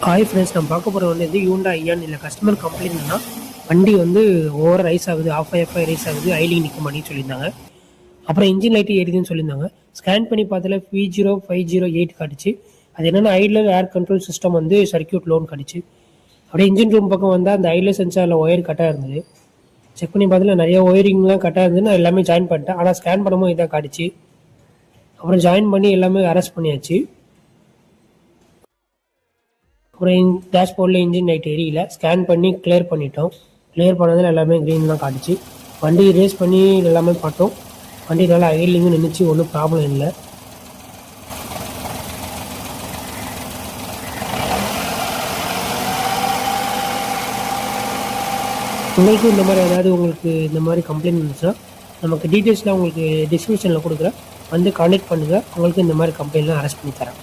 Hi friends, நம்ம பார்க்க போகிற வந்து யூண்டா ஐயான் இல்லை கஸ்டமர் கம்ப்ளைண்ட்னா வண்டி வந்து ஓவர் ரைஸ் ஆகுது, ஆஃப் ரைஸ் ஆகுது, ஐலிங் நிற்க மாட்டேன்னு சொல்லியிருந்தாங்க. அப்புறம் இன்ஜின் லைட்டு ஏறிதுன்னு சொல்லியிருந்தாங்க. ஸ்கேன் பண்ணி பார்த்தால P0508 காட்டுச்சு. அது என்னென்னா ஐட்லர் ஏர் கண்ட்ரோல் சிஸ்டம் வந்து சர்க்கியூட் லோன் காட்டுச்சு. அப்படியே இன்ஜின் ரூம் பக்கம் வந்தால் அந்த ஐட்லர் சென்சாரில் ஒயர் கட்டாக இருந்தது. செக் பண்ணி பார்த்தால நிறைய ஒயரிங்லாம் கட்டாக இருந்தது. நான் எல்லாமே ஜாயின் பண்ணிட்டேன். ஆனால் ஸ்கேன் பண்ணும்போது இதான் காட்டுச்சு. அப்புறம் ஜாயின் பண்ணி எல்லாமே அரெஸ்ட் பண்ணியாச்சு. அப்புறம் டேஷ்போர்டில் இன்ஜின் லைட் எரியல. ஸ்கேன் பண்ணி கிளியர் பண்ணிட்டோம். கிளியர் பண்ணதில் எல்லாமே க்ரீன் தான் காட்டுச்சு. வண்டி ரேஸ் பண்ணி எல்லாமே பார்த்தோம். வண்டி நல்லா ஐலிங்கும் நின்றுச்சு, ஒன்றும் ப்ராப்ளம் இல்லை. உங்களுக்கும் இந்த மாதிரி ஏதாவது உங்களுக்கு இந்த மாதிரி கம்ப்ளைண்ட் இருந்துச்சுன்னா நமக்கு டீட்டெயில்ஸ்லாம் உங்களுக்கு டிஸ்கிரிப்ஷனில் கொடுக்குறேன், வந்து கான்டெக்ட் பண்ணுங்கள். உங்களுக்கு இந்த மாதிரி கம்ப்ளைண்ட்லாம் அரெஸ்ட் பண்ணி தரேன்.